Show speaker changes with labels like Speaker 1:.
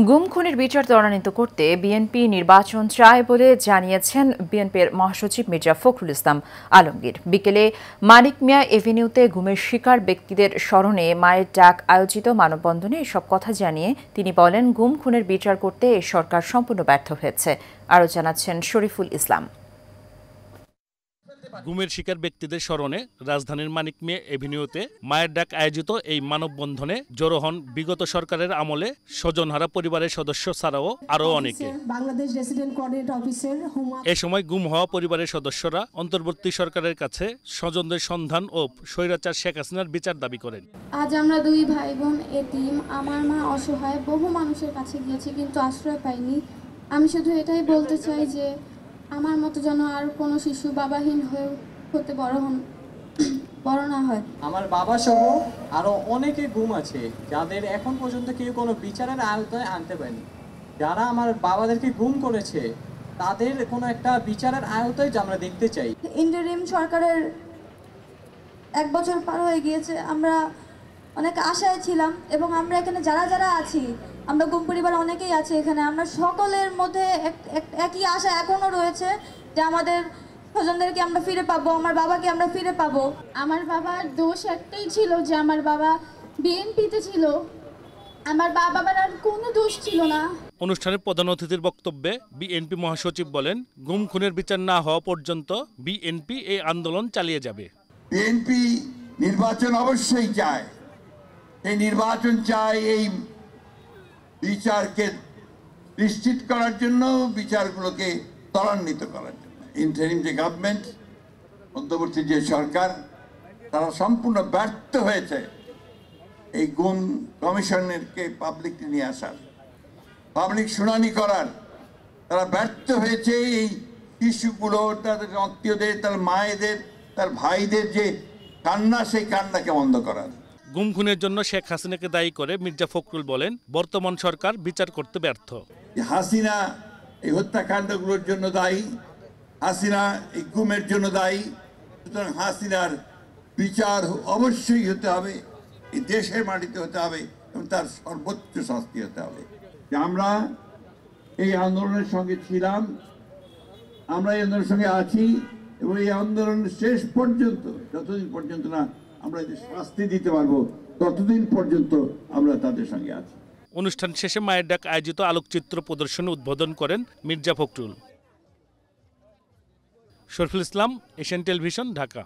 Speaker 1: গুম খুনের বিচার ত্বরান্বিত করতে বিএনপি নির্বাচন চায় বলে জানিয়েছেন বিএনপির মহাসচিব মির্জা ফখরুল ইসলাম আলমগীর। বিকেলে মানিক মিয়া এভিনিউতে গুমের শিকার ব্যক্তিদের স্মরণে মায়ের ডাক আয়োজিত মানববন্ধনে এসব কথা জানিয়ে তিনি বলেন, গুম খুনের বিচার করতে এ সরকার সম্পূর্ণ ব্যর্থ হয়েছে। আরও জানাচ্ছেন শরীফুল ইসলাম।
Speaker 2: গুমের শিকার ব্যক্তিদের স্মরণে রাজধানীর মানিক মিয়া এভিনিউতে মায়ের ডাক আয়োজিত এই মানববন্ধনে জড়ো হন বিগত সরকারের আমলে স্বজনহারা পরিবারের সদস্য ছাড়াও আরও অনেকে। এ সময় গুম হওয়া পরিবারের সদস্যরা অন্তর্বর্তী সরকারের কাছে স্বজনদের সন্ধান ও স্বৈরাচার শেখ হাসিনার বিচার দাবি করেন।
Speaker 3: আজ আমরা দুই ভাই বোন এতিম, আমার মা অসহায়, বহু মানুষের কাছে গিয়েছি কিন্তু আশ্রয় পাইনি। আমি শুধু এটাই বলতে চাই যে আমার মতো যেন আর কোনো শিশু বাবাহীন হতে বড় না হয়।
Speaker 4: আমার বাবা সহ আরো অনেকে গুম আছে যাদের এখন পর্যন্ত কেউ কোনো বিচারের আওতায় আনতে পারেনি। যারা আমার বাবাদেরকে গুম করেছে তাদের কোনো একটা বিচারের আওতায় আমরা দেখতে চাই।
Speaker 3: ইন্টারিম সরকারের 1 বছর পার হয়ে গিয়েছে, আমরা অনেক আশায় ছিলাম এবং আমরা এখানে যারা আছি, আমরা গুম পরিবার অনেকেই আছে এখানে, আমরা সকলের মধ্যে একই আশা এখনো রয়েছে যে আমাদের স্বজনদেরকে আমরা ফিরে পাবো, আমার বাবাকে আমরা ফিরে পাবো। আমার বাবার দোষ একটাই ছিল যে আমার বাবা বিএনপিতে ছিল, আমার বাবার আর কোনো দোষ ছিল না।
Speaker 2: অনুষ্ঠানের প্রধান অতিথির বক্তব্যে বিএনপি মহাসচিব বলেন, গুম খুনের বিচার না হওয়া পর্যন্ত বিএনপি এই আন্দোলন চালিয়ে যাবে।
Speaker 5: বিএনপি নির্বাচন অবশ্যই চায়, এই নির্বাচন চায় এই বিচারকে নিশ্চিত করার জন্য, বিচারগুলোকে ত্বরান্বিত করার জন্য। ইন্টারিম যে গভর্নমেন্ট, অন্তর্বর্তী যে সরকার, তারা সম্পূর্ণ ব্যর্থ হয়েছে এই গুম কমিশনকে পাবলিককে নিয়ে আসার, পাবলিক শুনানি করার। তারা ব্যর্থ হয়েছে এই শিশুগুলো, তাদের আত্মীয়দের, তার মায়েদের, তার ভাইদের যে কান্না, সেই কান্নাকে বন্ধ করার।
Speaker 2: গুম খুনের জন্য শেখ হাসিনাকে দায়ী করে মির্জা ফখরুল বলেন, বর্তমান সরকার বিচার করতে ব্যর্থ।
Speaker 5: হাসিনা এই হত্যাকাণ্ডগুলোর জন্য দায়ী, হাসিনা এই গুমের জন্য দায়ী। সুতরাং হাসিনার বিচার অবশ্যই হতে হবে, এই দেশের মাটিতে হতে হবে এবং তার সর্বোচ্চ শাস্তি হতে হবে। আমরা এই আন্দোলনের সঙ্গে ছিলাম, আমরা এই আন্দোলনের সঙ্গে আছি এবং এই আন্দোলনের শেষ পর্যন্ত, যতদিন পর্যন্ত না আমরা এদের শাস্তি দিতে পারবো, ততদিন পর্যন্ত আমরা তাদের সঙ্গে আছি।
Speaker 2: অনুষ্ঠান শেষে মায়ের ডাক আয়োজিত আলোকচিত্র প্রদর্শনী উদ্বোধন করেন মির্জা ফখরুল। Shariful Islam, Asian television, Dhaka.